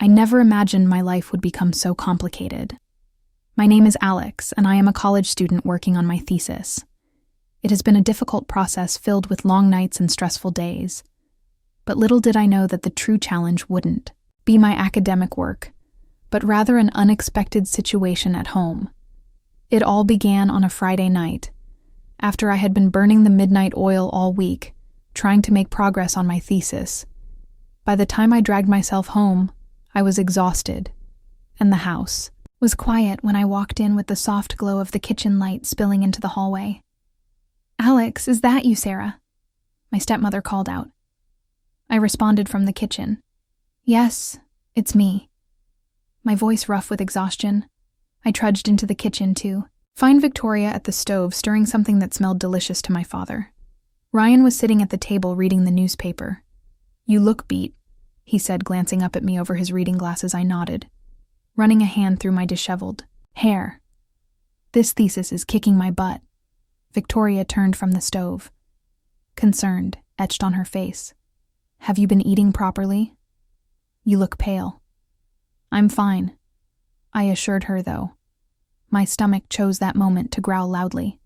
I never imagined my life would become so complicated. My name is Alex, and I am a college student working on my thesis. It has been a difficult process filled with long nights and stressful days. But little did I know that the true challenge wouldn't be my academic work, but rather an unexpected situation at home. It all began on a Friday night, after I had been burning the midnight oil all week, trying to make progress on my thesis. By the time I dragged myself home, I was exhausted, and the house was quiet when I walked in with the soft glow of the kitchen light spilling into the hallway. "Alex, is that you, Sarah?" my stepmother called out. I responded from the kitchen. "Yes, it's me." My voice rough with exhaustion, I trudged into the kitchen to find Victoria at the stove stirring something that smelled delicious to my father. Ryan was sitting at the table reading the newspaper. "You look beat," he said, glancing up at me over his reading glasses. I nodded, running a hand through my disheveled hair. "This thesis is kicking my butt." Victoria turned from the stove. Concerned etched on her face. "Have you been eating properly? You look pale." "I'm fine," I assured her, though my stomach chose that moment to growl loudly.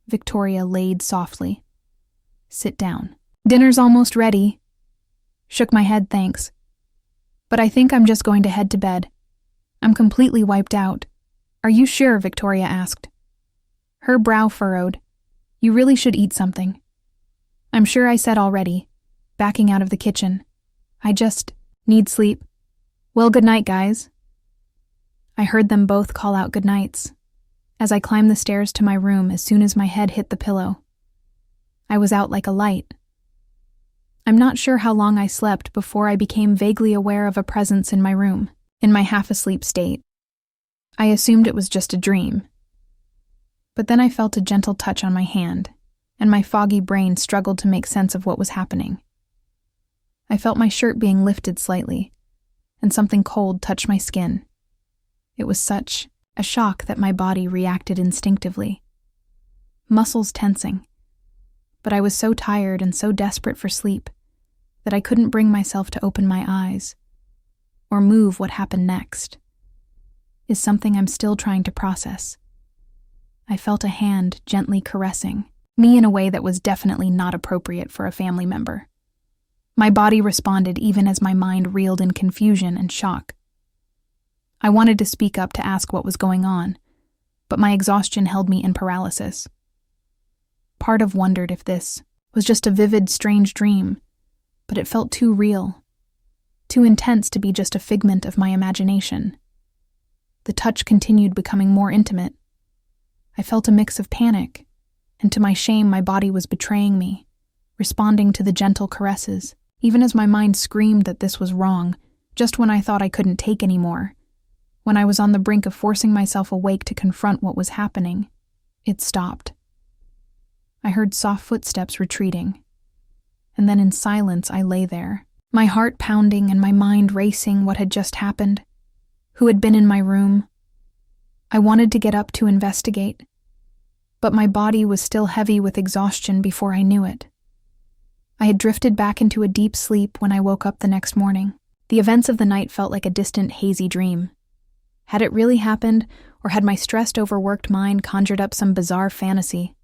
Victoria laid softly. "Sit down. Dinner's almost ready." Shook my head, thanks. "But I think I'm just going to head to bed. I'm completely wiped out." "Are you sure?" Victoria asked. Her brow furrowed. "You really should eat something." "I'm sure I said already," backing out of the kitchen. "I just need sleep." "Well, good night, guys." I heard them both call out good nights as I climbed the stairs to my room as soon as my head hit the pillow. I was out like a light. I'm not sure how long I slept before I became vaguely aware of a presence in my room, in my half-asleep state. I assumed it was just a dream. But then I felt a gentle touch on my hand, and my foggy brain struggled to make sense of what was happening. I felt my shirt being lifted slightly, and something cold touched my skin. It was such a shock that my body reacted instinctively. Muscles tensing. But I was so tired and so desperate for sleep that I couldn't bring myself to open my eyes or move. What happened next is something I'm still trying to process. I felt a hand gently caressing me in a way that was definitely not appropriate for a family member. My body responded even as my mind reeled in confusion and shock. I wanted to speak up to ask what was going on, but my exhaustion held me in paralysis. Part of wondered if this was just a vivid, strange dream, but it felt too real, too intense to be just a figment of my imagination. The touch continued, becoming more intimate. I felt a mix of panic, and to my shame my body was betraying me, responding to the gentle caresses, even as my mind screamed that this was wrong, just when I thought I couldn't take any more. When I was on the brink of forcing myself awake to confront what was happening, it stopped. I heard soft footsteps retreating, and then in silence I lay there, my heart pounding and my mind racing. What had just happened? Who had been in my room? I wanted to get up to investigate, but my body was still heavy with exhaustion before I knew it. I had drifted back into a deep sleep when I woke up the next morning. The events of the night felt like a distant, hazy dream. Had it really happened, or had my stressed, overworked mind conjured up some bizarre fantasy?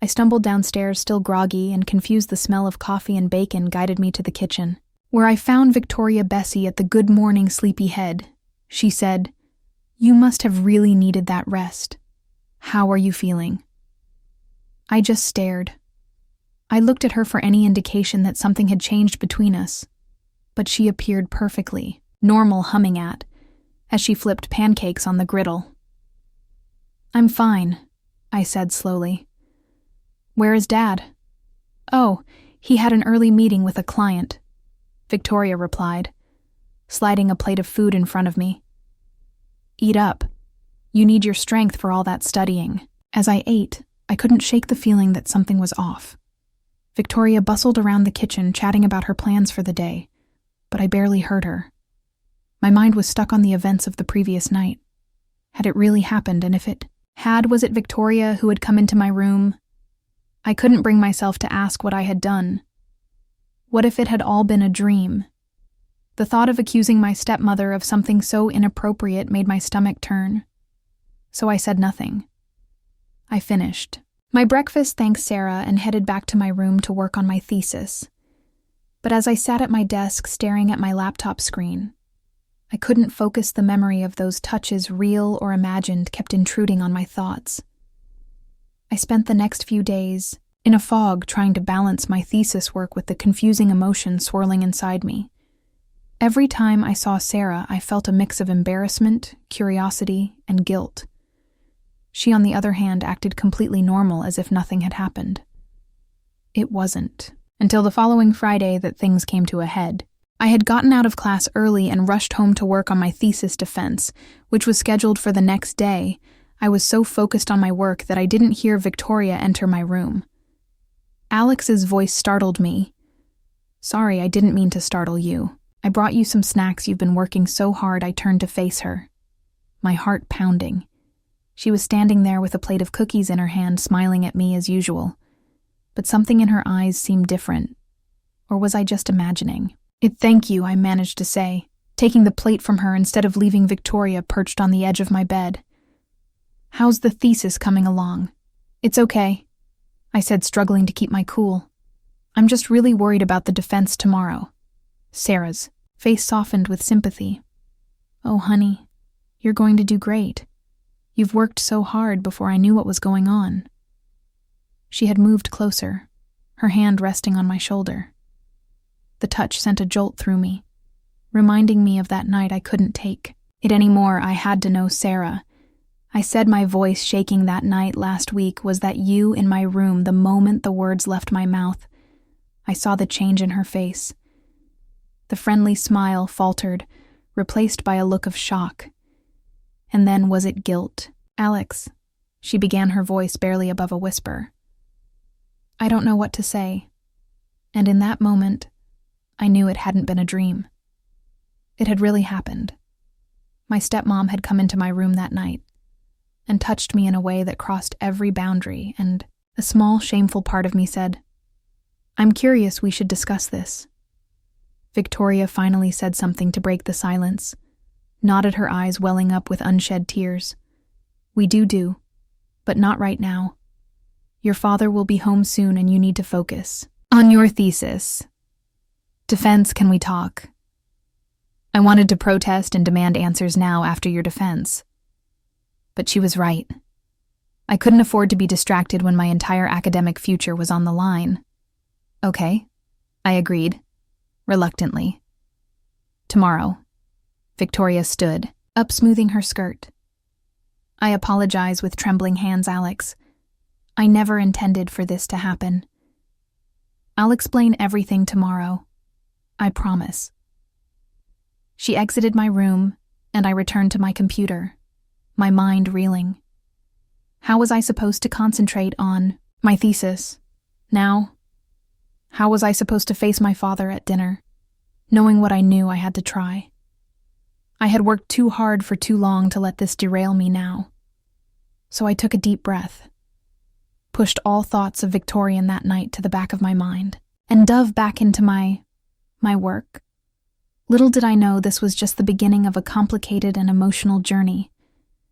I stumbled downstairs, still groggy, and confused. The smell of coffee and bacon guided me to the kitchen, where I found Victoria Bessie at the good morning sleepy head. She said, "You must have really needed that rest. How are you feeling?" I just stared. I looked at her for any indication that something had changed between us, but she appeared perfectly normal, humming as she flipped pancakes on the griddle. "I'm fine," I said slowly. "Where is Dad?" "Oh, he had an early meeting with a client," Victoria replied, sliding a plate of food in front of me. "Eat up. You need your strength for all that studying." As I ate, I couldn't shake the feeling that something was off. Victoria bustled around the kitchen, chatting about her plans for the day, but I barely heard her. My mind was stuck on the events of the previous night. Had it really happened, and if it had, was it Victoria who had come into my room? I couldn't bring myself to ask what I had done. What if it had all been a dream? The thought of accusing my stepmother of something so inappropriate made my stomach turn. So I said nothing. I finished my breakfast, thanked Sarah, and headed back to my room to work on my thesis. But as I sat at my desk staring at my laptop screen, I couldn't focus. The memory of those touches, real or imagined, kept intruding on my thoughts. I spent the next few days in a fog trying to balance my thesis work with the confusing emotions swirling inside me. Every time I saw Sarah, I felt a mix of embarrassment, curiosity, and guilt. She, on the other hand, acted completely normal, as if nothing had happened. It wasn't until the following Friday that things came to a head. I had gotten out of class early and rushed home to work on my thesis defense, which was scheduled for the next day. I was so focused on my work that I didn't hear Victoria enter my room. Alex's voice startled me. "Sorry, I didn't mean to startle you. I brought you some snacks. You've been working so hard." I turned to face her, my heart pounding. She was standing there with a plate of cookies in her hand, smiling at me as usual. But something in her eyes seemed different. Or was I just imagining? Thank you," I managed to say, taking the plate from her instead of leaving Victoria perched on the edge of my bed. "How's the thesis coming along?" "It's okay," I said, struggling to keep my cool. "I'm just really worried about the defense tomorrow." Sarah's face softened with sympathy. "Oh, honey, you're going to do great. You've worked so hard before I knew what was going on." She had moved closer, her hand resting on my shoulder. The touch sent a jolt through me, reminding me of that night I couldn't take it anymore. I had to know Sarah. I said, my voice shaking. "That night last week, was that you in my room?" The moment the words left my mouth, I saw the change in her face. The friendly smile faltered, replaced by a look of shock. And then, was it guilt? "Alex," she began, her voice barely above a whisper. I don't know what to say. And in that moment, I knew it hadn't been a dream. It had really happened. My stepmom had come into my room that night and touched me in a way that crossed every boundary, and a small, shameful part of me said, "I'm curious, we should discuss this." Victoria finally said something to break the silence, nodded, her eyes welling up with unshed tears. "We do, but not right now. Your father will be home soon and you need to focus on your thesis. Defense, can we talk?" I wanted to protest and demand answers now after your defense. But she was right. I couldn't afford to be distracted when my entire academic future was on the line. "Okay," I agreed, reluctantly. "Tomorrow." Victoria stood up, smoothing her skirt. "I apologize," with trembling hands, "Alex. I never intended for this to happen. I'll explain everything tomorrow. I promise." She exited my room, and I returned to my computer, my mind reeling. How was I supposed to concentrate on my thesis now? How was I supposed to face my father at dinner, knowing what I knew I had to try? I had worked too hard for too long to let this derail me now. So I took a deep breath, pushed all thoughts of Victorian that night to the back of my mind, and dove back into my work. Little did I know this was just the beginning of a complicated and emotional journey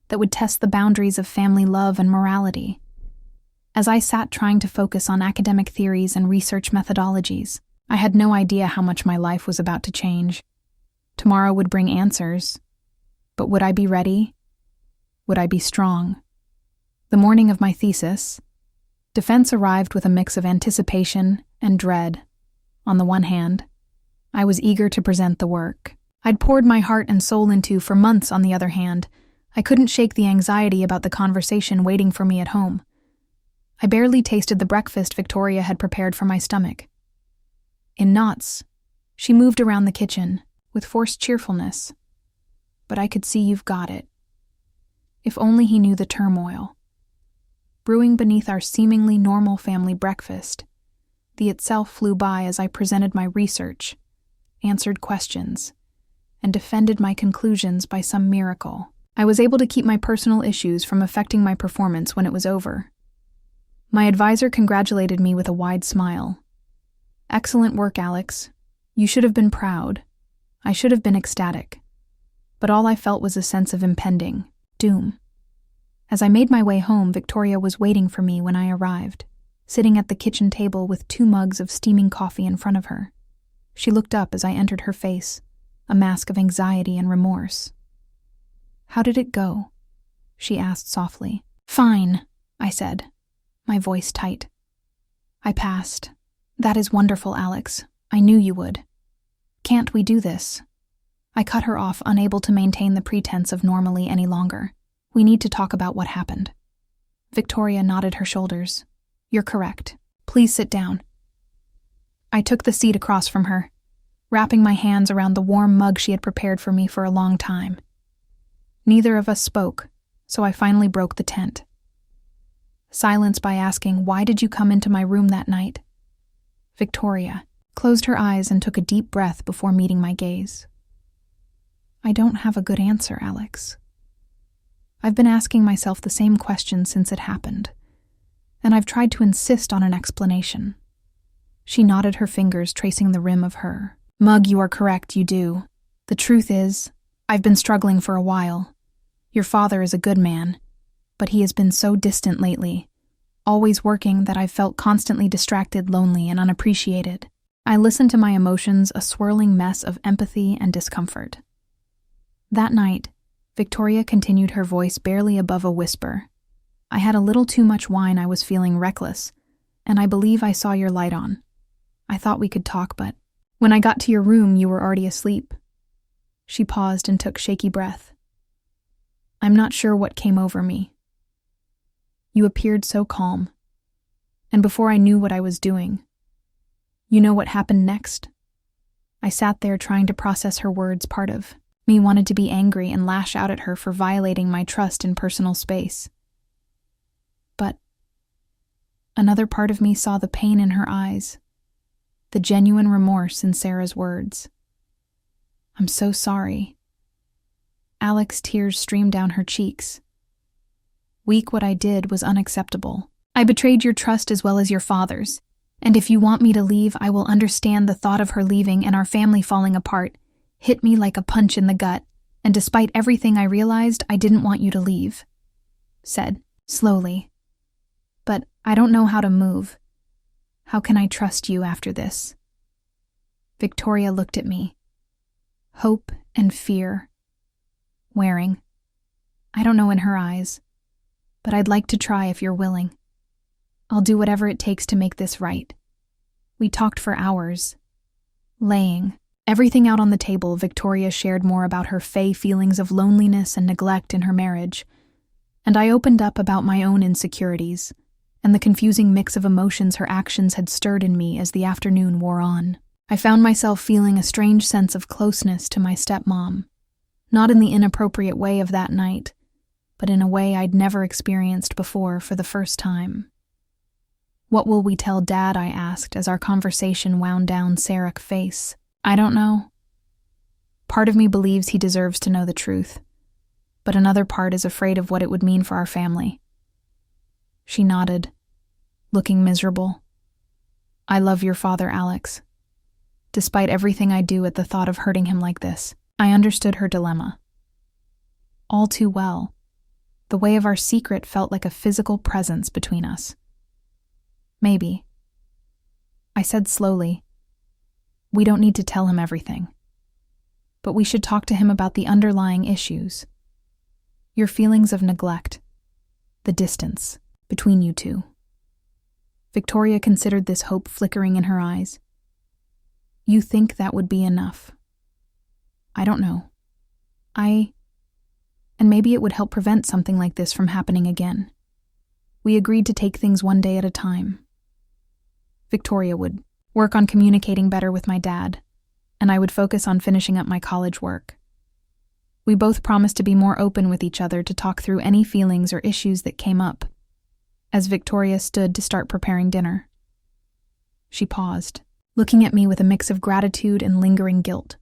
that would test the boundaries of family love and morality. As I sat trying to focus on academic theories and research methodologies, I had no idea how much my life was about to change. Tomorrow would bring answers, but would I be ready? Would I be strong? The morning of my thesis, defense arrived with a mix of anticipation and dread. On the one hand, I was eager to present the work I'd poured my heart and soul into for months. On the other hand, I couldn't shake the anxiety about the conversation waiting for me at home. I barely tasted the breakfast Victoria had prepared for my stomach. In knots, she moved around the kitchen with forced cheerfulness. "But I could see you've got it." If only he knew the turmoil brewing beneath our seemingly normal family breakfast. The itself flew by as I presented my research, answered questions, and defended my conclusions. By some miracle, I was able to keep my personal issues from affecting my performance when it was over. My advisor congratulated me with a wide smile. "Excellent work, Alex. You should have been proud. I should have been ecstatic, but all I felt was a sense of impending doom. As I made my way home, Victoria was waiting for me when I arrived, sitting at the kitchen table with 2 mugs of steaming coffee in front of her. She looked up as I entered her face, a mask of anxiety and remorse. "How did it go?" she asked softly. "Fine," I said, my voice tight. "I passed. That is wonderful, Alex. I knew you would. Can't we do this?" I cut her off, unable to maintain the pretense of normally any longer. "We need to talk about what happened." Victoria nodded her shoulders. "You're correct. Please sit down." I took the seat across from her, wrapping my hands around the warm mug she had prepared for me for a long time. Neither of us spoke, so I finally broke the tent. Silence by asking, "Why did you come into my room that night?" Victoria closed her eyes and took a deep breath before meeting my gaze. "I don't have a good answer, Alex. I've been asking myself the same question since it happened, and I've tried to insist on an explanation." She nodded her fingers, tracing the rim of her mug. "You are correct, you do. The truth is, I've been struggling for a while. Your father is a good man, but he has been so distant lately, always working, that I've felt constantly distracted, lonely, and unappreciated." I listened to my emotions, a swirling mess of empathy and discomfort. That night, Victoria continued, her voice barely above a whisper. "I had a little too much wine. I was feeling reckless, and I believe I saw your light on. I thought we could talk, but when I got to your room, you were already asleep." She paused and took shaky breath. "I'm not sure what came over me. You appeared so calm, and before I knew what I was doing, you know what happened next?" I sat there trying to process her words. Part of me wanted to be angry and lash out at her for violating my trust in personal space. But another part of me saw the pain in her eyes, the genuine remorse in Sarah's words. "I'm so sorry." Alex's tears streamed down her cheeks. "Weak, what I did was unacceptable. I betrayed your trust as well as your father's, and if you want me to leave, I will understand." The thought of her leaving and our family falling apart hit me like a punch in the gut, and despite everything I realized, "I didn't want you to leave," said slowly. "But I don't know how to move. How can I trust you after this?" Victoria looked at me, hope and fear wearing, I don't know, in her eyes. "But I'd like to try if you're willing. I'll do whatever it takes to make this right." We talked for hours, laying everything out on the table. Victoria shared more about her feelings of loneliness and neglect in her marriage, and I opened up about my own insecurities and the confusing mix of emotions her actions had stirred in me. As the afternoon wore on, I found myself feeling a strange sense of closeness to my stepmom, not in the inappropriate way of that night, but in a way I'd never experienced before for the first time. "What will we tell Dad?" I asked as our conversation wound down. Sarah's face. "I don't know. Part of me believes he deserves to know the truth, but another part is afraid of what it would mean for our family." She nodded, looking miserable. "I love your father, Alex. Despite everything I do, at the thought of hurting him like this." I understood her dilemma all too well. The way of our secret felt like a physical presence between us. "Maybe," I said slowly, "we don't need to tell him everything. But we should talk to him about the underlying issues. Your feelings of neglect, the distance between you two." Victoria considered this, hope flickering in her eyes. "You think that would be enough?" "I don't know. And maybe it would help prevent something like this from happening again." We agreed to take things one day at a time. Victoria would work on communicating better with my dad, and I would focus on finishing up my college work. We both promised to be more open with each other, to talk through any feelings or issues that came up. As Victoria stood to start preparing dinner, she paused, looking at me with a mix of gratitude and lingering guilt.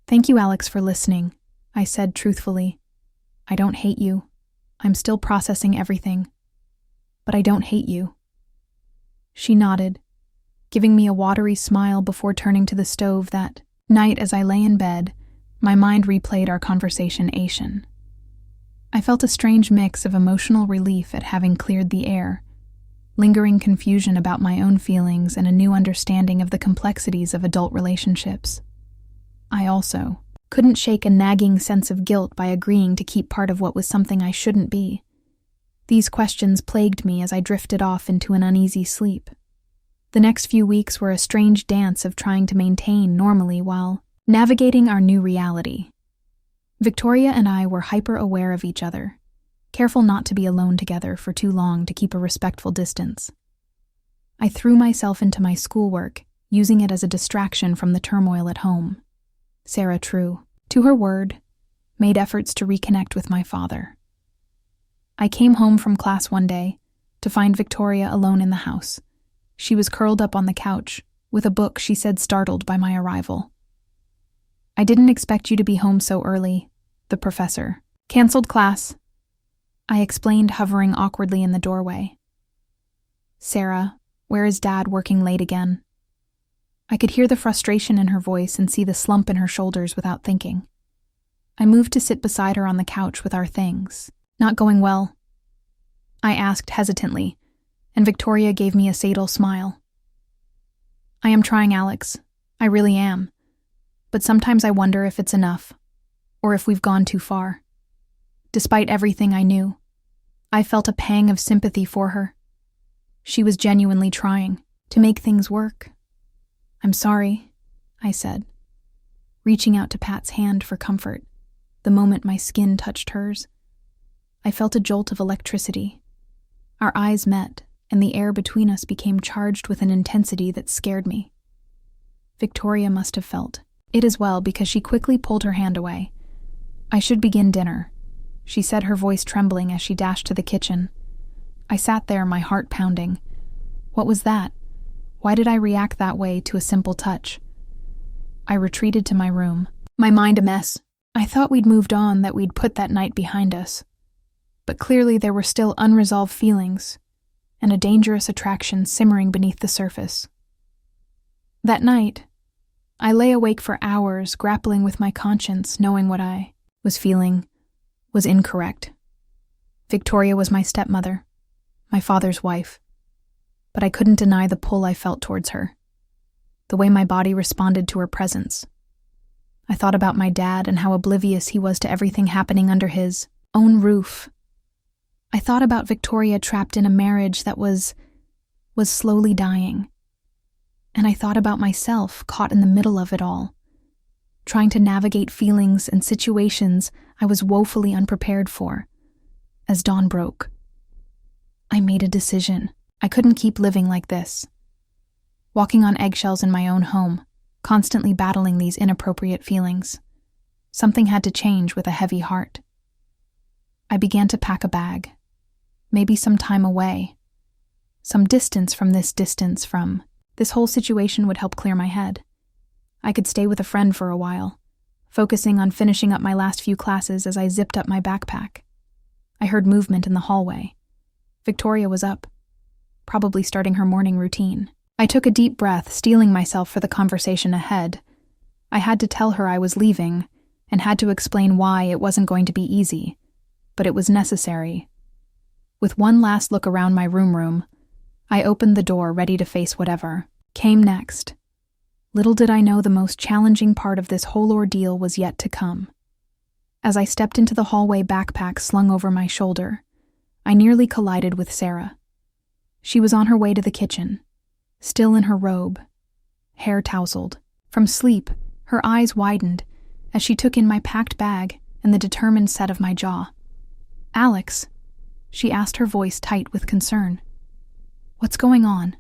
"Thank you, Alex, for listening," I said truthfully. "I don't hate you. I'm still processing everything. But I don't hate you." She nodded, giving me a watery smile before turning to the stove. "That night as I lay in bed, my mind replayed our conversation. I felt a strange mix of emotional relief at having cleared the air, lingering confusion about my own feelings, and a new understanding of the complexities of adult relationships. I also couldn't shake a nagging sense of guilt by agreeing to keep part of what was something I shouldn't be. These questions plagued me as I drifted off into an uneasy sleep. The next few weeks were a strange dance of trying to maintain normally while navigating our new reality. Victoria and I were hyper-aware of each other, careful not to be alone together for too long to keep a respectful distance. I threw myself into my schoolwork, using it as a distraction from the turmoil at home. Sarah, true to her word, made efforts to reconnect with my father. I came home from class one day to find Victoria alone in the house. She was curled up on the couch with a book, she said, startled by my arrival. "I didn't expect you to be home so early," the professor canceled class, I explained, hovering awkwardly in the doorway. "Sarah, where is Dad working late again?" I could hear the frustration in her voice and see the slump in her shoulders without thinking. I moved to sit beside her on the couch with our things. "Not going well?" I asked hesitantly, and Victoria gave me a satyr smile. "I am trying, Alex. I really am. But sometimes I wonder if it's enough, or if we've gone too far." Despite everything I knew, I felt a pang of sympathy for her. She was genuinely trying to make things work. "I'm sorry," I said, reaching out to Pat's hand for comfort. The moment my skin touched hers, I felt a jolt of electricity. Our eyes met, and the air between us became charged with an intensity that scared me. Victoria must have felt it as well, because she quickly pulled her hand away. "I should begin dinner," she said, her voice trembling as she dashed to the kitchen. I sat there, my heart pounding. What was that? Why did I react that way to a simple touch? I retreated to my room, my mind a mess. I thought we'd moved on, that we'd put that night behind us. But clearly there were still unresolved feelings, and a dangerous attraction simmering beneath the surface. That night, I lay awake for hours, grappling with my conscience, knowing what I was feeling was incorrect. Victoria was my stepmother, my father's wife, but I couldn't deny the pull I felt towards her, the way my body responded to her presence. I thought about my dad and how oblivious he was to everything happening under his own roof. I thought about Victoria trapped in a marriage that was slowly dying. And I thought about myself caught in the middle of it all, trying to navigate feelings and situations I was woefully unprepared for. As dawn broke, I made a decision. I couldn't keep living like this, walking on eggshells in my own home, constantly battling these inappropriate feelings. Something had to change with a heavy heart. I began to pack a bag, maybe some time away, some distance from this whole situation would help clear my head. I could stay with a friend for a while, focusing on finishing up my last few classes as I zipped up my backpack. I heard movement in the hallway. Victoria was up, probably starting her morning routine. I took a deep breath, steeling myself for the conversation ahead. I had to tell her I was leaving, and had to explain why it wasn't going to be easy, but it was necessary. With one last look around my room, I opened the door, ready to face whatever came next. Little did I know the most challenging part of this whole ordeal was yet to come. As I stepped into the hallway, backpack slung over my shoulder, I nearly collided with Sarah. She was on her way to the kitchen, still in her robe, hair tousled. From sleep, her eyes widened as she took in my packed bag and the determined set of my jaw. "Alex," she asked, her voice tight with concern. "What's going on?"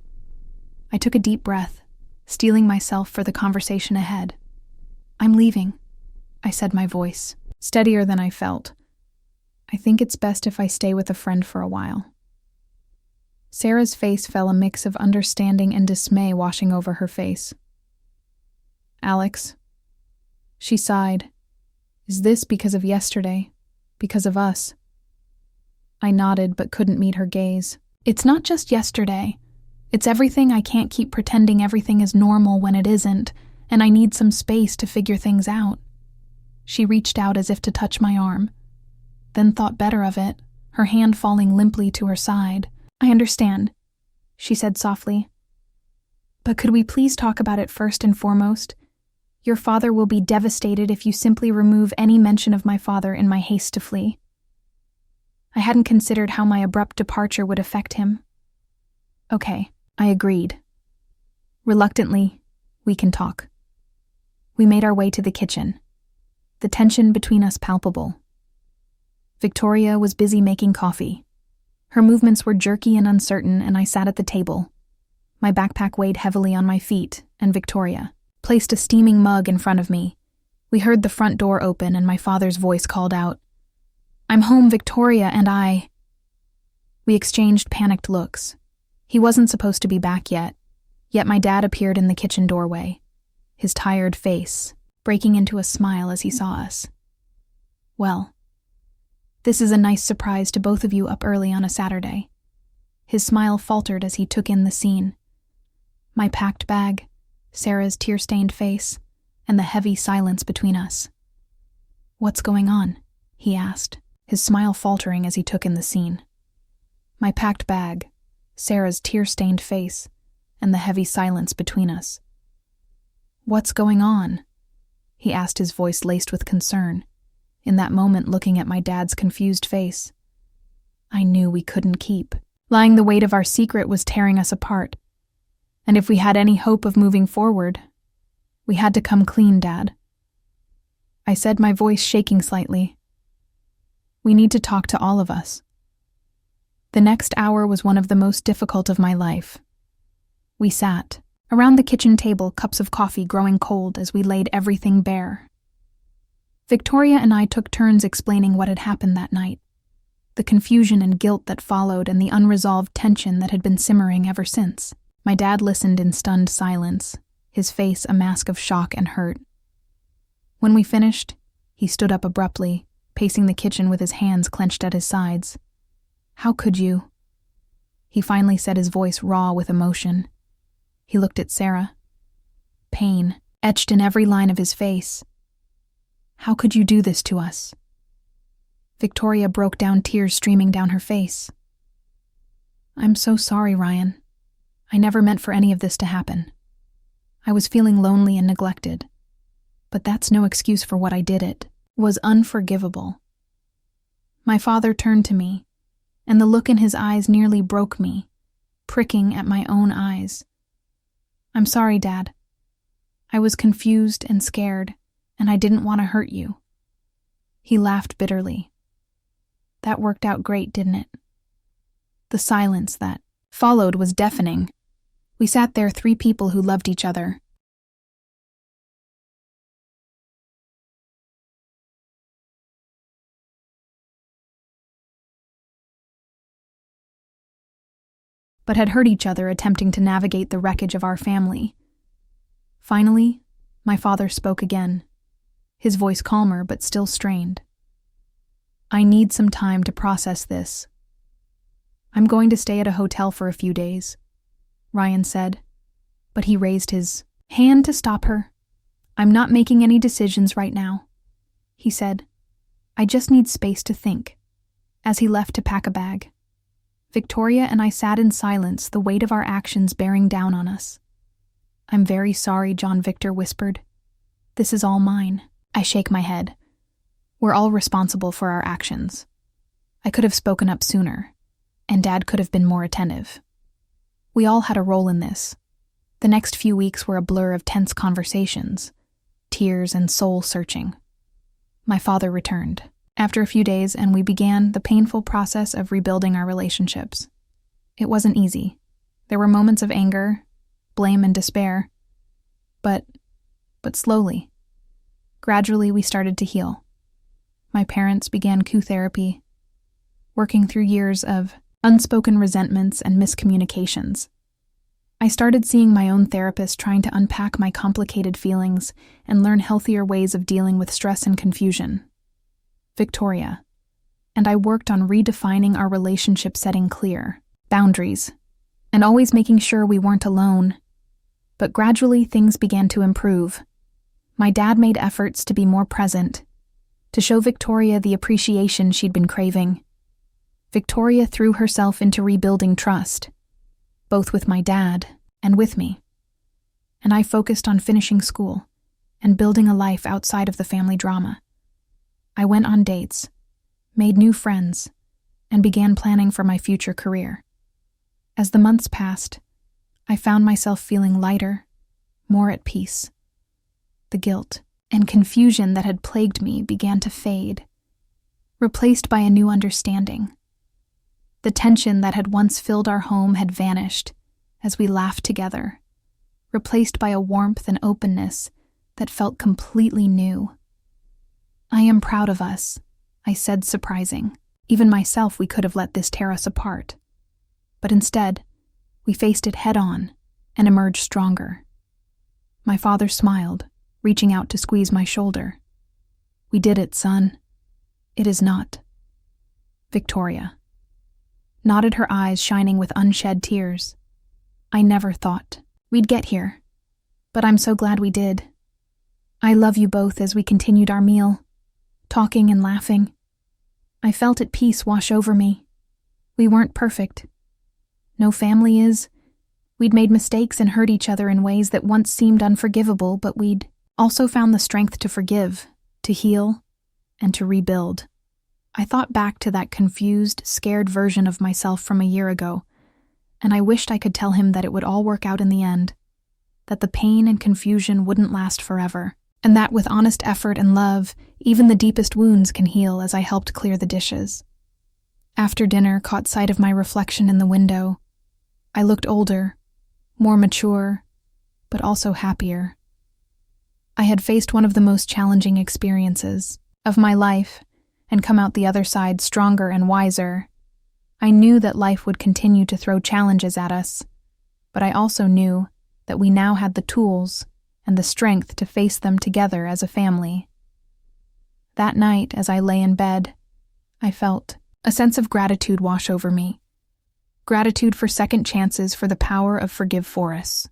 I took a deep breath, steeling myself for the conversation ahead. "I'm leaving," I said, my voice steadier than I felt. "I think it's best if I stay with a friend for a while." Sarah's face fell, a mix of understanding and dismay washing over her face. "Alex," she sighed, "is this because of yesterday? Because of us?" I nodded but couldn't meet her gaze. "It's not just yesterday. It's everything. I can't keep pretending everything is normal when it isn't. and I need some space to figure things out." She reached out as if to touch my arm, then thought better of it, her hand falling limply to her side. "I understand," she said softly. "But could we please talk about it first and foremost? Your father will be devastated if you simply remove any mention of my father in my haste to flee." I hadn't considered how my abrupt departure would affect him. "Okay," I agreed. Reluctantly, "We can talk." We made our way to the kitchen, the tension between us palpable. Victoria was busy making coffee. Her movements were jerky and uncertain, and I sat at the table. My backpack weighed heavily on my feet, and Victoria placed a steaming mug in front of me. We heard the front door open, and my father's voice called out, "I'm home, Victoria, and I..." We exchanged panicked looks. He wasn't supposed to be back yet my dad appeared in the kitchen doorway, his tired face breaking into a smile as he saw us. "Well, this is a nice surprise to both of you up early on a Saturday." His smile faltered as he took in the scene. My packed bag, Sarah's tear-stained face, and the heavy silence between us. "What's going on?" he asked, his smile faltering as he took in the scene. My packed bag, Sarah's tear-stained face, and the heavy silence between us. "What's going on?" he asked, his voice laced with concern, in that moment looking at my dad's confused face. I knew we couldn't keep. Lying the weight of our secret was tearing us apart. And if we had any hope of moving forward, we had to come clean, Dad. I said, my voice shaking slightly. "We need to talk to all of us." The next hour was one of the most difficult of my life. We sat around the kitchen table, cups of coffee growing cold as we laid everything bare. Victoria and I took turns explaining what had happened that night, the confusion and guilt that followed, and the unresolved tension that had been simmering ever since. My dad listened in stunned silence, his face a mask of shock and hurt. When we finished, he stood up abruptly, pacing the kitchen with his hands clenched at his sides. "How could you?" He finally said, his voice raw with emotion. He looked at Sarah, pain etched in every line of his face. "How could you do this to us?" Victoria broke down, tears streaming down her face. "I'm so sorry, Ryan. I never meant for any of this to happen. I was feeling lonely and neglected. But that's no excuse for what I did. It was unforgivable." My father turned to me, and the look in his eyes nearly broke me, pricking at my own eyes. "I'm sorry, Dad. I was confused and scared, and I didn't want to hurt you." He laughed bitterly. "That worked out great, didn't it?" The silence that followed was deafening. We sat there, three people who loved each other. But had hurt each other attempting to navigate the wreckage of our family. Finally, my father spoke again, his voice calmer but still strained. "I need some time to process this. I'm going to stay at a hotel for a few days," Ryan said, but he raised his hand to stop her. "I'm not making any decisions right now," he said. "I just need space to think," as he left to pack a bag. Victoria and I sat in silence, the weight of our actions bearing down on us. "I'm very sorry," John Victor whispered. "This is all mine." I shake my head. We're all responsible for our actions. I could have spoken up sooner, and Dad could have been more attentive. We all had a role in this. The next few weeks were a blur of tense conversations, tears, and soul-searching. My father returned after a few days, and we began the painful process of rebuilding our relationships. It wasn't easy. There were moments of anger, blame, and despair. But slowly, gradually we started to heal. My parents began therapy, working through years of unspoken resentments and miscommunications. I started seeing my own therapist, trying to unpack my complicated feelings and learn healthier ways of dealing with stress and confusion. Victoria and I worked on redefining our relationship, setting clear boundaries, and always making sure we weren't alone. But gradually things began to improve. My dad made efforts to be more present, to show Victoria the appreciation she'd been craving. Victoria threw herself into rebuilding trust, both with my dad and with me. And I focused on finishing school and building a life outside of the family drama. I went on dates, made new friends, and began planning for my future career. As the months passed, I found myself feeling lighter, more at peace. The guilt and confusion that had plagued me began to fade, replaced by a new understanding. The tension that had once filled our home had vanished as we laughed together, replaced by a warmth and openness that felt completely new. "I am proud of us," I said, surprising. Even myself, we could have let this tear us apart. But instead, we faced it head-on and emerged stronger. My father smiled, reaching out to squeeze my shoulder. "We did it, son. It is not." Victoria nodded, her eyes shining with unshed tears. "I never thought we'd get here, but I'm so glad we did. I love you both." As we continued our meal, talking and laughing, I felt at peace wash over me. We weren't perfect. No family is. We'd made mistakes and hurt each other in ways that once seemed unforgivable, but we'd also found the strength to forgive, to heal, and to rebuild. I thought back to that confused, scared version of myself from a year ago, and I wished I could tell him that it would all work out in the end, that the pain and confusion wouldn't last forever, and that with honest effort and love, even the deepest wounds can heal. As I helped clear the dishes, after dinner, caught sight of my reflection in the window. I looked older, more mature, but also happier. I had faced one of the most challenging experiences of my life and come out the other side stronger and wiser. I knew that life would continue to throw challenges at us, but I also knew that we now had the tools and the strength to face them together as a family. That night, as I lay in bed, I felt a sense of gratitude wash over me. Gratitude for second chances, for the power of forgive for us.